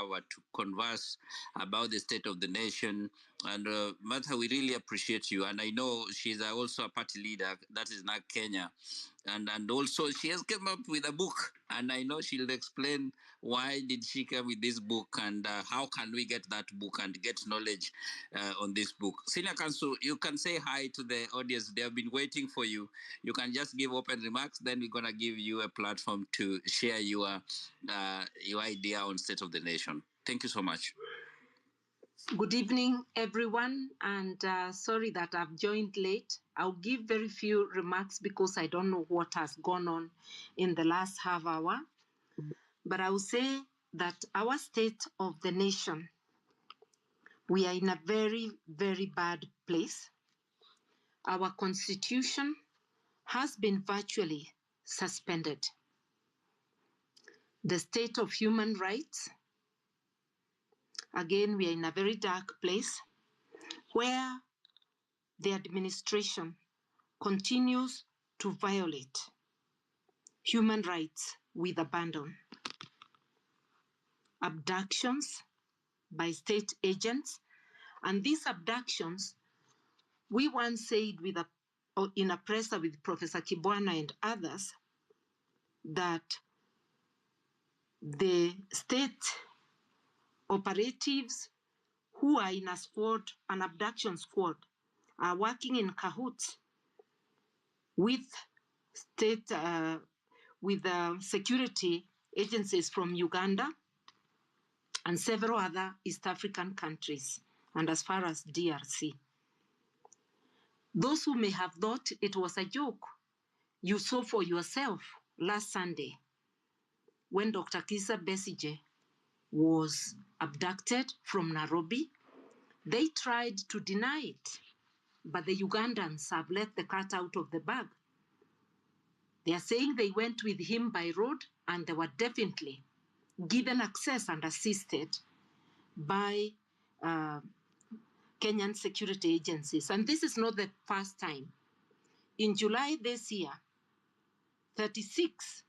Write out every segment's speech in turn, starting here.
hour to converse about the state of the nation. And Martha, we really appreciate you. And I know she's also a party leader, that is now Kenya. And also she has come up with a book, and I know she'll explain why did she come with this book, and how can we get that book and get knowledge on this book. Senior Counsel, you can say hi to the audience. They have been waiting for you. You can just give open remarks, then we're going to give you a platform to share your idea on state of the nation. Thank you so much. Good evening, everyone, and sorry that I've joined late. I'll give very few remarks because I don't know what has gone on in the last half hour. But I will say that our state of the nation, we are in a very, very bad place. Our constitution has been virtually suspended. The state of human rights, again, we are in a very dark place where the administration continues to violate human rights with abandon. Abductions by state agents, and these abductions, we once said in a presser with Professor Kibwana and others that the state operatives who are in a squad, an abduction squad, are working in cahoots with state, security agencies from Uganda and several other East African countries, and as far as DRC. Those who may have thought it was a joke, you saw for yourself last Sunday when Dr. Kizza Besigye was abducted from Nairobi. They tried to deny it, but the Ugandans have let the cat out of the bag. They are saying they went with him by road, and they were definitely given access and assisted by Kenyan security agencies. And this is not the first time. In July this year, 36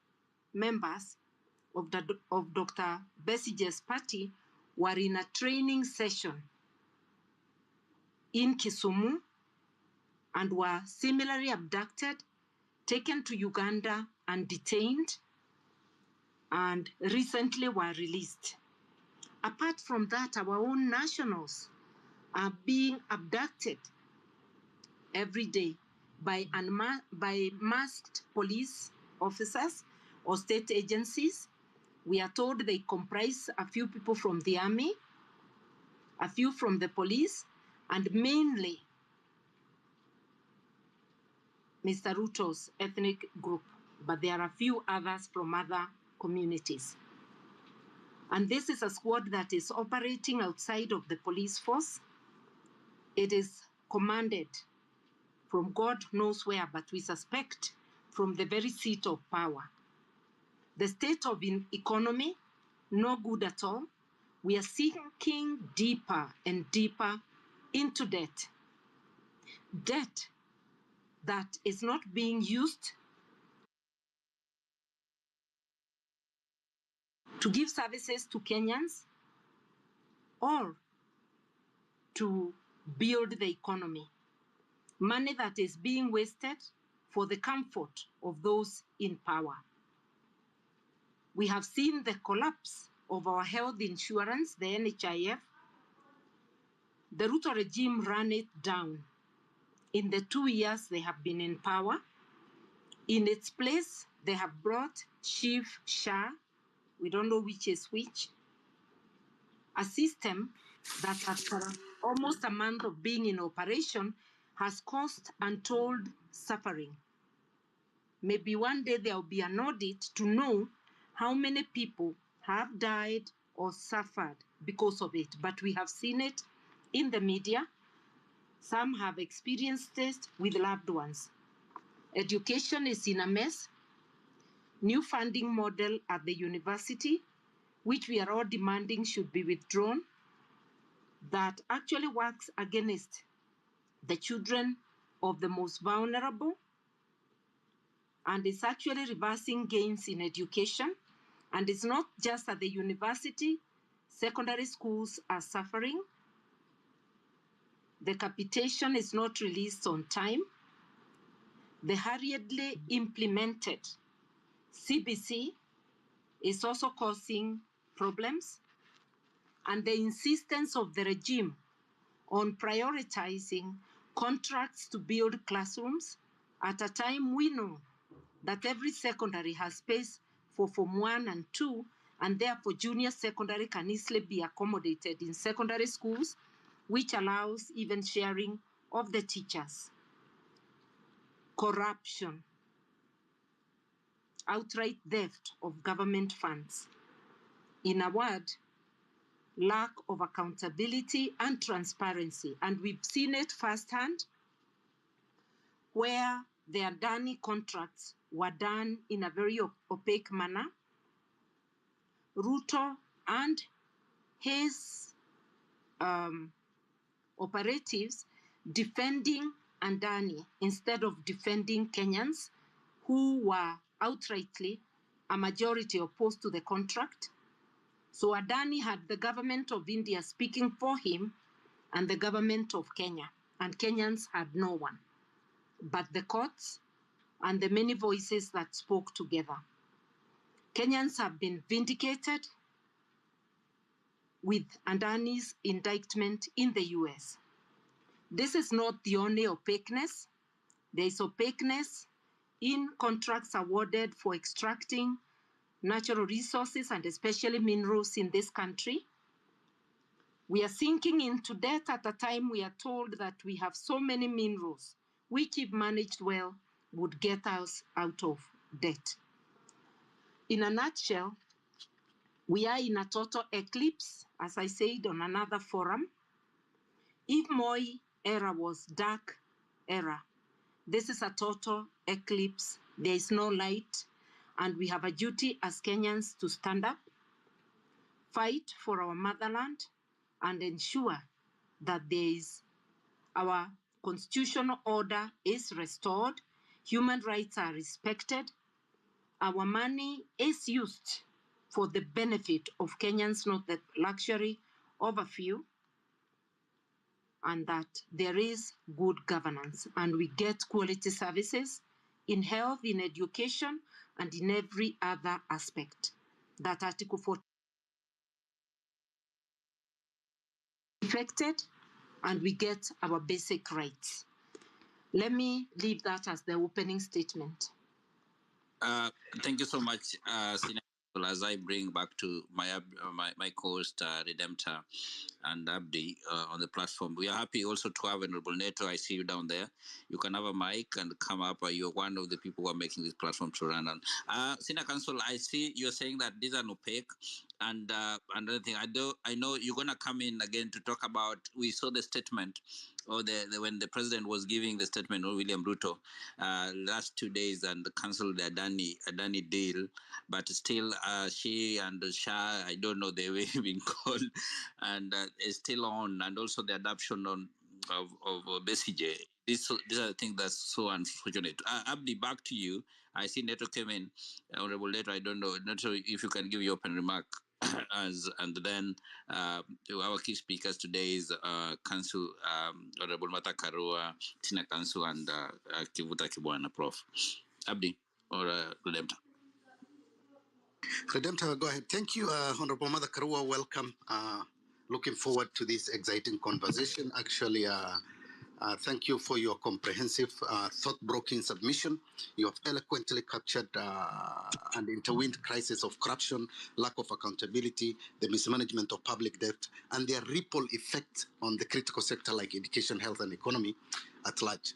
members of Dr. Besigye's party were in a training session in Kisumu and were similarly abducted, taken to Uganda and detained, and recently were released. Apart from that, our own nationals are being abducted every day by masked police officers or state agencies. We are told they comprise a few people from the army, a few from the police, and mainly Mr. Ruto'S ethnic group, but there are a few others from other communities. And this is a squad that is operating outside of the police force. It is commanded from God knows where, but we suspect from the very seat of power. The state of economy, no good at all. We are sinking deeper and deeper into debt. Debt that is not being used to give services to Kenyans or to build the economy. Money that is being wasted for the comfort of those in power. We have seen the collapse of our health insurance, the NHIF. The Ruto regime ran it down. In the 2 years they have been in power, in its place, they have brought Chief Shah, we don't know which is which, a system that after almost a month of being in operation has caused untold suffering. Maybe one day there will be an audit to know how many people have died or suffered because of it. But we have seen it in the media. Some have experienced it with loved ones. Education is in a mess. New funding model at the university, which we are all demanding should be withdrawn, that actually works against the children of the most vulnerable, and is actually reversing gains in education. And it's not just at the university. Secondary schools are suffering. The capitation is not released on time. The hurriedly implemented CBC is also causing problems. And the insistence of the regime on prioritizing contracts to build classrooms at a time we know that every secondary has space for Form 1 and 2, and therefore junior secondary can easily be accommodated in secondary schools, which allows even sharing of the teachers. Corruption, outright theft of government funds. In a word, lack of accountability and transparency. And we've seen it firsthand where the Adani contracts were done in a very opaque manner. Ruto and his operatives defending Adani instead of defending Kenyans who were outrightly a majority opposed to the contract. So Adani had the government of India speaking for him and the government of Kenya, and Kenyans had no one but the courts and the many voices that spoke together. Kenyans have been vindicated with Adani's indictment in the US. This is not the only opaqueness. There is opaqueness in contracts awarded for extracting natural resources and especially minerals in this country. We are sinking into debt at a time we are told that we have so many minerals, which if managed well, would get us out of debt. In a nutshell, we are in a total eclipse, as I said on another forum. If Moi era was dark era, this is a total eclipse. There is no light, and we have a duty as Kenyans to stand up, fight for our motherland, and ensure that our constitutional order is restored, human rights are respected, our money is used for the benefit of Kenyans, not the luxury of a few, and that there is good governance and we get quality services in health, in education, and in every other aspect that Article 4 affected, and we get our basic rights. Let me leave that as the opening statement. Thank you so much, Senior. As I bring back to my co-host Redemptor and Abdi on the platform, we are happy also to have Honorable Neto. I see you down there. You can have a mic and come up. You're one of the people who are making this platform to run on. Senior Counsel, I see you're saying that these are opaque. And another thing, I know you're gonna come in again to talk about. We saw the statement, or when the president was giving the statement, or William Ruto, last 2 days, and canceled the Adani deal, but still she and Shah, I don't know the way being called, and is still on, and also the adoption of Besije. These are the things that's so unfortunate. Abdi, back to you. I see Neto came in, Honorable Neto. I don't know, Neto, if you can give your open remark. And then our key speakers today is Council Honorable Mata Karua, Tina Council, and Kivuta Kibwana, Prof. Abdi or Redemptor. Redemptor, go ahead. Thank you, Honorable Mother Karua. Welcome. Looking forward to this exciting conversation. Actually, thank you for your comprehensive, thought-provoking submission. You have eloquently captured and intertwined crisis of corruption, lack of accountability, the mismanagement of public debt, and their ripple effect on the critical sector like education, health, and economy at large.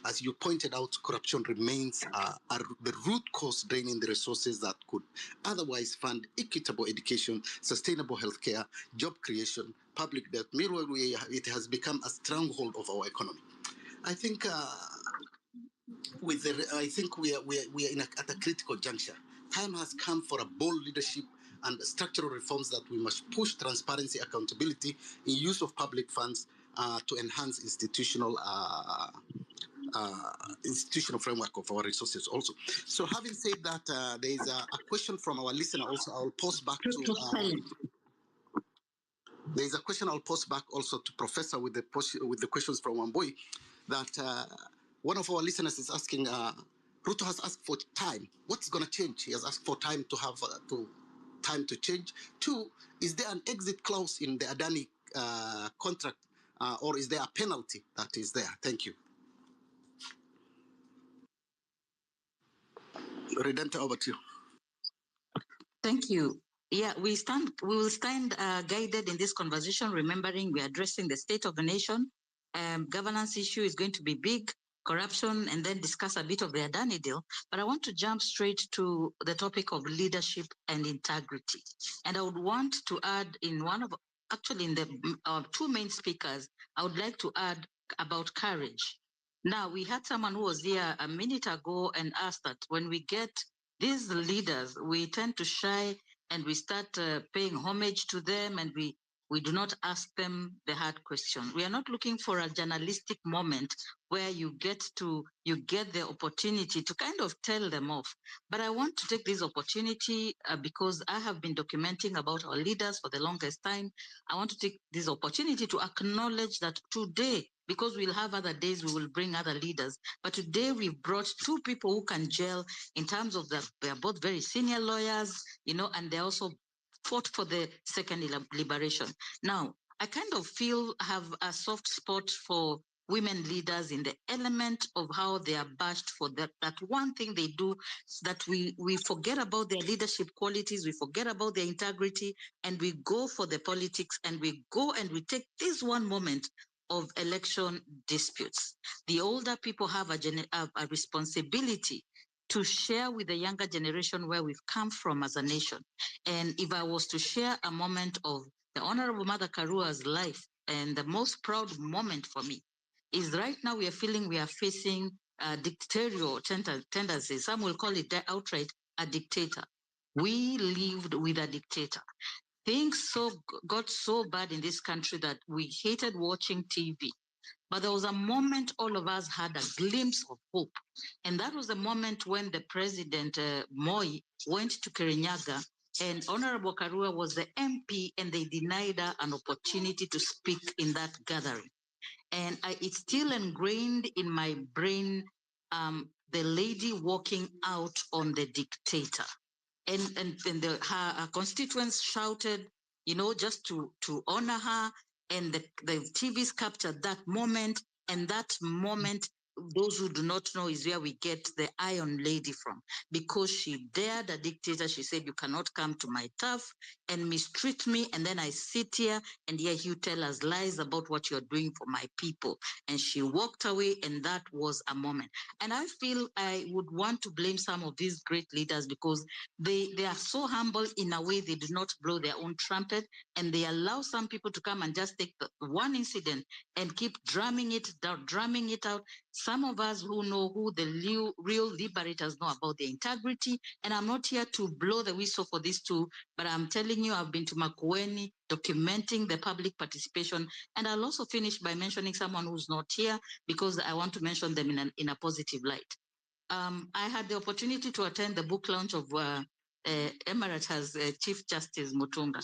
As you pointed out, corruption remains the root cause draining the resources that could otherwise fund equitable education, sustainable healthcare, job creation, public debt. Meanwhile, it has become a stronghold of our economy. I think we are at a critical juncture. Time has come for a bold leadership and structural reforms that we must push transparency, accountability in use of public funds to enhance institutional framework of our resources also. So having said that, there is a question from our listener also. I'll post back to There is a question I'll post back also to Professor with the questions from Wambui, that one of our listeners is asking, Ruto has asked for time. What's going to change? He has asked for time to have time to change. Two, is there an exit clause in the Adani contract, or is there a penalty that is there? Thank you. Redemptor, over to you. Thank you. Yeah, we will stand guided in this conversation, remembering we're addressing the state of the nation. Governance issue is going to be big, corruption, and then discuss a bit of the Adani deal. But I want to jump straight to the topic of leadership and integrity. And I would want to add in the two main speakers, I would like to add about courage. Now, we had someone who was here a minute ago and asked that when we get these leaders, we tend to shy and we start paying homage to them, and we do not ask them the hard question. We are not looking for a journalistic moment where you get the opportunity to kind of tell them off. But I want to take this opportunity because I have been documenting about our leaders for the longest time. I want to take this opportunity to acknowledge that today, because we'll have other days, we will bring other leaders. But today we've brought two people who can gel in terms of they're both very senior lawyers, and they also fought for the second liberation. Now, I kind of have a soft spot for women leaders in the element of how they are bashed for that one thing they do, that we forget about their leadership qualities, we forget about their integrity, and we go for the politics, and we go and we take this one moment of election disputes. The older people have a responsibility to share with the younger generation where we've come from as a nation. And if I was to share a moment of the Honorable Mother Karua's life, and the most proud moment for me is right now we are facing dictatorial tendencies. Some will call it outright a dictator. We lived with a dictator. Things got so bad in this country that we hated watching TV. But there was a moment all of us had a glimpse of hope. And that was the moment when the president, Moi, went to Kirinyaga, and Honorable Karua was the MP, and they denied her an opportunity to speak in that gathering. And it's still ingrained in my brain, the lady walking out on the dictator. And her constituents shouted, just to honor her. And the TVs captured that moment. And that moment, those who do not know, is where we get the Iron Lady from. Because she dared a dictator. She said, you cannot come to my turf and mistreat me. And then I sit here and hear you tell us lies about what you're doing for my people. And she walked away, and that was a moment. And I feel I would want to blame some of these great leaders because they are so humble in a way. They do not blow their own trumpet, and they allow some people to come and just take one incident and keep drumming it out. Some of us who know who the real liberators know about their integrity, and I'm not here to blow the whistle for these two, but I'm telling you, I've been to Makueni documenting the public participation, and I'll also finish by mentioning someone who's not here because I want to mention them in a positive light. I had the opportunity to attend the book launch of Emeritus Chief Justice Mutunga.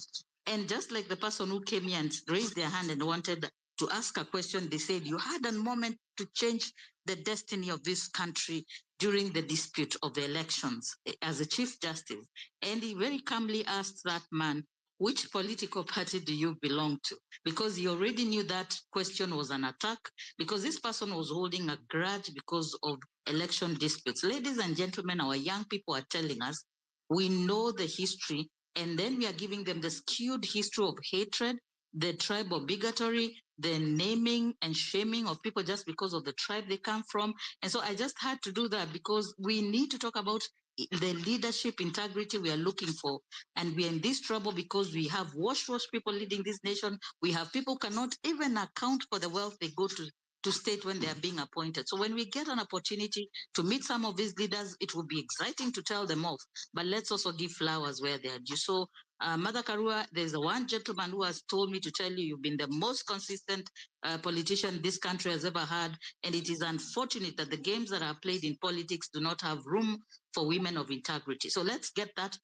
And just like the person who came here and raised their hand and wanted to ask a question, they said, you had a moment to change the destiny of this country during the dispute of the elections as a Chief Justice. And he very calmly asked that man, which political party do you belong to? Because he already knew that question was an attack, because this person was holding a grudge because of election disputes. Ladies and gentlemen, our young people are telling us, we know the history, and then we are giving them the skewed history of hatred, the tribal bigotry, the naming and shaming of people just because of the tribe they come from. And so I just had to do that because we need to talk about the leadership integrity we are looking for. And we are in this trouble because we have wash people leading this nation. We have people who cannot even account for the wealth they go to state when they are being appointed. So when we get an opportunity to meet some of these leaders, it will be exciting to tell them off. But let's also give flowers where they are due. So Mother Karua, there's one gentleman who has told me to tell you, you've been the most consistent politician this country has ever had. And it is unfortunate that the games that are played in politics do not have room for women of integrity. So let's get that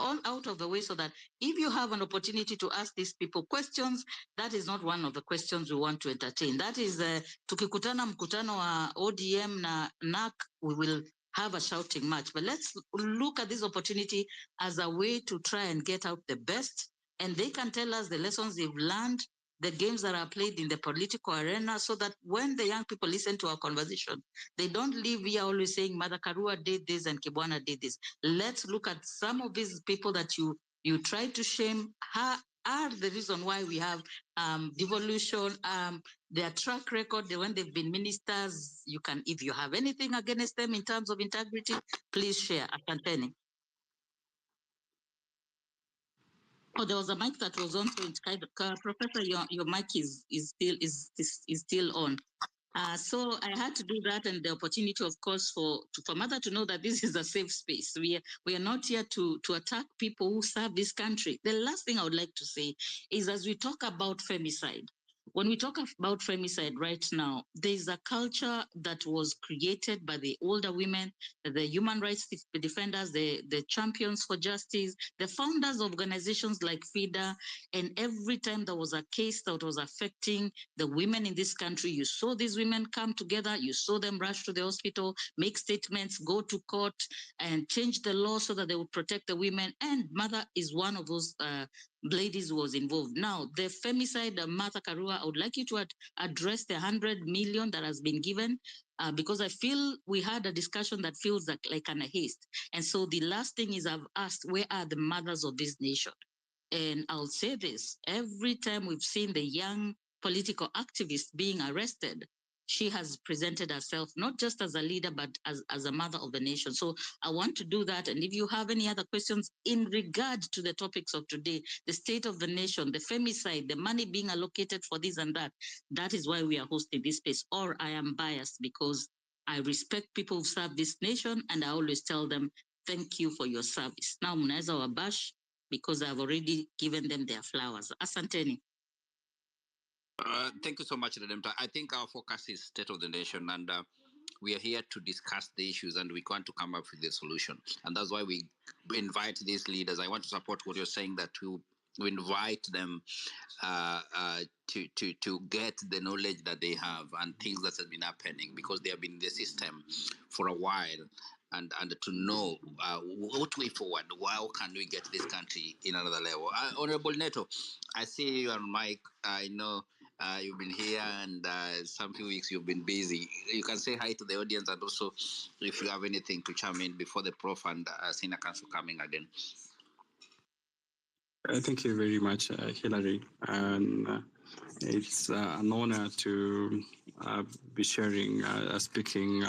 all out of the way so that if you have an opportunity to ask these people questions, that is not one of the questions we want to entertain. That is, tukikutana mkutano wa ODM na NAC, we will have a shouting match. But let's look at this opportunity as a way to try and get out the best. And they can tell us the lessons they've learned, the games that are played in the political arena, so that when the young people listen to our conversation, they don't leave here always saying Mother Karua did this and Kibwana did this. Let's look at some of these people that you try to shame are the reason why we have devolution, their track record, when they've been ministers. You can, if you have anything against them in terms of integrity, please share. Asanteni. Oh, there was a mic that was on, so it's kind of, Professor, your mic is still on. So I had to do that, and the opportunity, of course, for Mother to know that this is a safe space. We are not here to attack people who serve this country. The last thing I would like to say is, as we talk about femicide, when we talk about femicide right now, there is a culture that was created by the older women, the human rights defenders, the champions for justice, the founders of organizations like FIDA, and every time there was a case that was affecting the women in this country, you saw these women come together, you saw them rush to the hospital, make statements, go to court, and change the law so that they would protect the women. And Mother is one of those ladies who was involved. Now, the femicide, Martha Karua, I would like you to address the 100 million that has been given, because I feel we had a discussion that feels like an haste. And so the last thing is, I've asked, where are the mothers of this nation? And I'll say this, every time we've seen the young political activist being arrested, she has presented herself not just as a leader, but as a mother of the nation. So I want to do that. And if you have any other questions in regard to the topics of today, the state of the nation, the femicide, the money being allocated for this and that, that is why we are hosting this space. Or I am biased because I respect people who serve this nation, and I always tell them, thank you for your service. Now, mnaweza wabash because I've already given them their flowers. Asanteni. Thank you so much, Redemptor. I think our focus is state of the nation, and we are here to discuss the issues, and we want to come up with a solution. And that's why we invite these leaders. I want to support what you're saying, that we invite them to get the knowledge that they have and things that have been happening, because they have been in the system for a while. And to know what way forward, how can we get this country in another level. Honorable Neto, I see you on mic. I know you've been here, and some few weeks you've been busy. You can say hi to the audience, and also if you have anything to chime in before the Prof and Senior Council coming again. Thank you very much, Hilary. And it's an honor to be sharing a speaking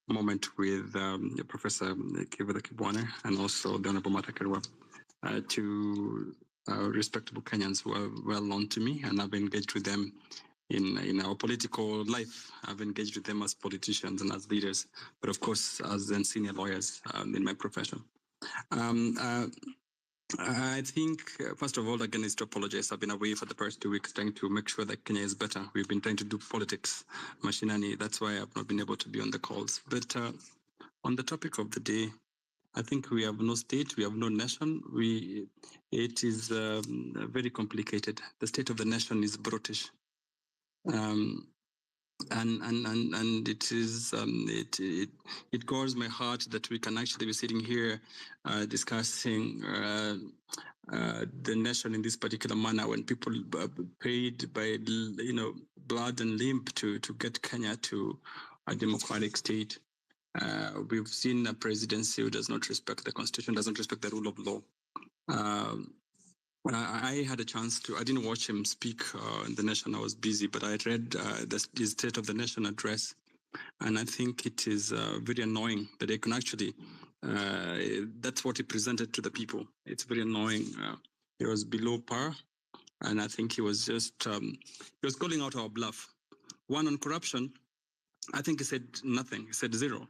moment with Professor Kibwana and also the Honorable Martha Karua, two respectable Kenyans who are well known to me, and I've engaged with them in our political life. I've engaged with them as politicians and as leaders, but of course as senior lawyers in my profession. I think, first of all, again, is to apologize. I've been away for the past 2 weeks trying to make sure that Kenya is better. We've been trying to do politics, machinani. That's why I've not been able to be on the calls. But on the topic of the day, I think we have no state, we have no nation. It is very complicated. The state of the nation is brutish. And it is it gores my heart that we can actually be sitting here discussing the nation in this particular manner, when people paid by blood and limb to get Kenya to a democratic state. We've seen a presidency who does not respect the constitution, doesn't respect the rule of law. I had a chance to, I didn't watch him speak in the nation, I was busy, but I read the State of the Nation address, and I think it is very annoying that they can actually, that's what he presented to the people. It's very annoying. He was below par, and I think he was just, he was calling out our bluff. One, on corruption, I think he said nothing, he said zero.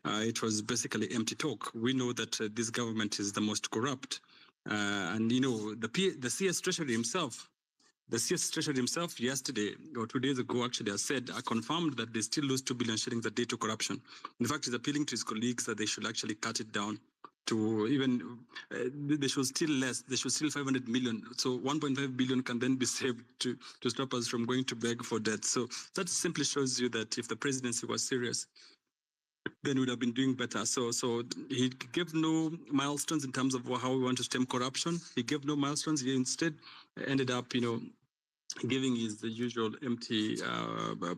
It was basically empty talk. We know that this government is the most corrupt. And the CS Treasury himself, yesterday or 2 days ago actually has said, confirmed that they still lose 2 billion shillings a day to corruption. In fact, he's appealing to his colleagues that they should actually cut it down to even, they should steal less. They should steal 500 million. So 1.5 billion can then be saved to stop us from going to beg for debt. So that simply shows you that if the presidency was serious, then we would have been doing better. So he gave no milestones in terms of how we want to stem corruption. He gave no milestones. He instead ended up, giving his the usual empty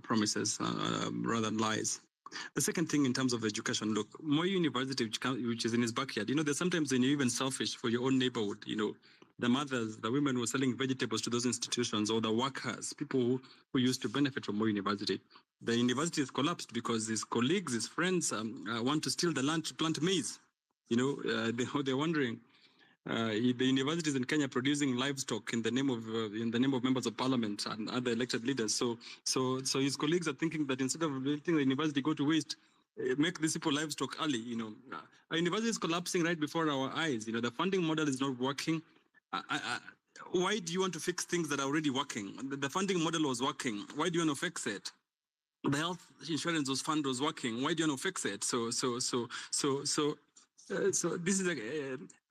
promises rather than lies. The second thing in terms of education, look, Moi University, which is in his backyard, there's sometimes when you're even selfish for your own neighborhood, the mothers, the women who are selling vegetables to those institutions, or the workers, people who used to benefit from Moi University. The university has collapsed because his colleagues, his friends want to steal the land to plant maize. They're wondering, the universities in Kenya producing livestock in the name of members of parliament and other elected leaders. So his colleagues are thinking that instead of letting the university go to waste, make these people livestock early. Our university is collapsing right before our eyes. The funding model is not working. Why do you want to fix things that are already working? The funding model was working. Why do you want to fix it? The health insurance fund was working. Why do you want to fix it? So this is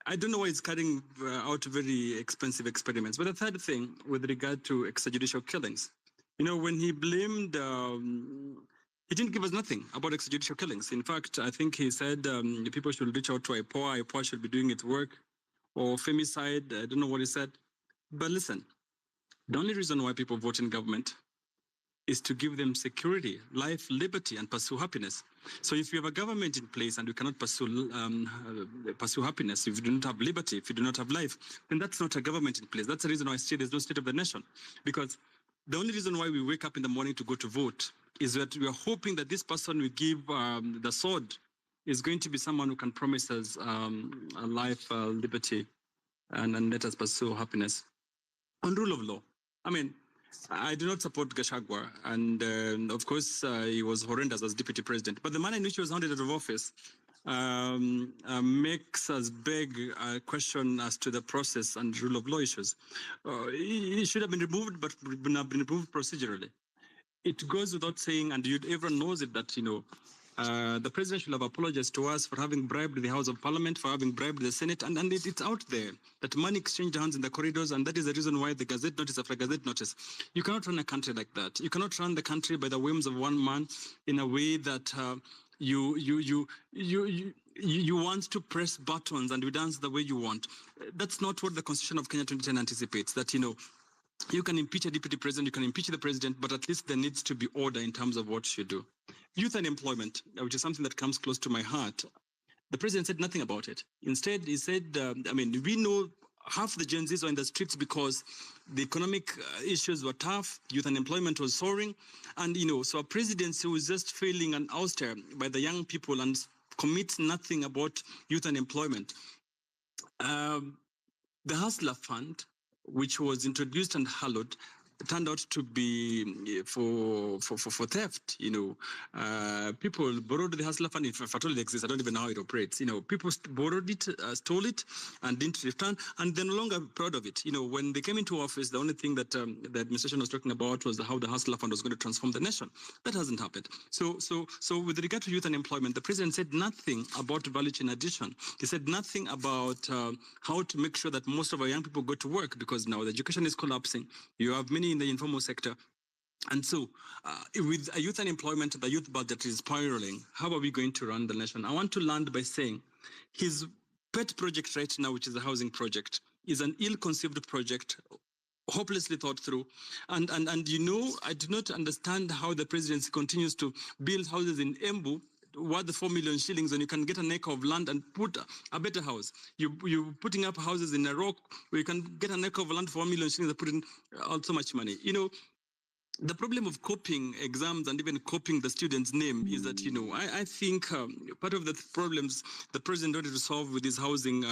I don't know why it's carrying out very expensive experiments. But the third thing with regard to extrajudicial killings, when he blamed, he didn't give us nothing about extrajudicial killings. In fact, I think he said people should reach out to IPOA should be doing its work, or femicide, I don't know what he said. But listen, the only reason why people vote in government is to give them security, life, liberty, and pursue happiness. So if you have a government in place and you cannot pursue happiness, if you do not have liberty, if you do not have life, then that's not a government in place. That's the reason why I say there's no state of the nation. Because the only reason why we wake up in the morning to go to vote is that we are hoping that this person we give the sword is going to be someone who can promise us a life, liberty, and let us pursue happiness. On rule of law, I do not support Gachagua, and of course he was horrendous as deputy president. But the manner in which he was handed out of office makes us beg a question as to the process and rule of law issues. He should have been removed, but have been removed procedurally. It goes without saying, and everyone knows it, that the president should have apologized to us for having bribed the House of Parliament, for having bribed the Senate, and it's out there that money exchanged hands in the corridors, and that is the reason why the Gazette notice after Gazette notice. You cannot run a country like that. You cannot run the country by the whims of one man in a way that you want to press buttons and you dance the way you want. That's not what the Constitution of Kenya 2010 anticipates. That you can impeach a deputy president, you can impeach the president, but at least there needs to be order in terms of what you do. Youth unemployment, which is something that comes close to my heart, the president said nothing about it. Instead, he said, we know half the Gen Zs are in the streets because the economic issues were tough, youth unemployment was soaring, and, so a presidency was just failing and austere by the young people and commits nothing about youth unemployment. The Hustler Fund, which was introduced and hallowed, turned out to be for theft. People borrowed the Hustler Fund. If at all it exists, I don't even know how it operates. People borrowed it, stole it, and didn't return, and they're no longer proud of it. When they came into office, the only thing that the administration was talking about was how the Hustler Fund was going to transform the nation. That hasn't happened. So with regard to youth unemployment, the president said nothing about value chain addition. He said nothing about how to make sure that most of our young people go to work, because now the education is collapsing. You have many in the informal sector. And so with a youth unemployment, the youth budget is spiraling. How are we going to run the nation? I want to land by saying his pet project right now, which is the housing project, is an ill-conceived project, hopelessly thought through. And I do not understand how the presidency continues to build houses in Embu worth 4 million shillings, and you can get an acre of land and put a better house. You're putting up houses in a rock where you can get an acre of land for 1 million shillings and put in so much money. The problem of copying exams and even copying the student's name is that, I think part of the problems the president wanted to solve with his housing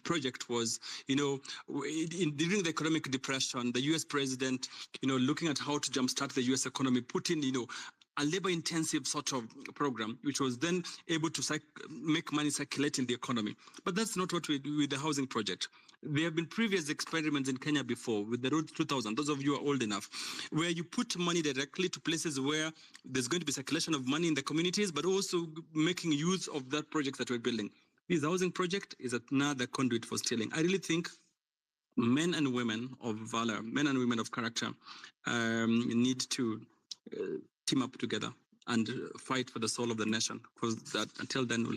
project was, during the economic depression, the U.S. president, looking at how to jumpstart the U.S. economy, put in, a labor-intensive sort of program, which was then able to make money circulate in the economy. But that's not what we do with the housing project. There have been previous experiments in Kenya before with the Road 2000, those of you who are old enough, where you put money directly to places where there's going to be circulation of money in the communities, but also making use of that project that we're building. This housing project is another conduit for stealing. I really think men and women of valor, men and women of character need to team up together and fight for the soul of the nation, because that until then we'll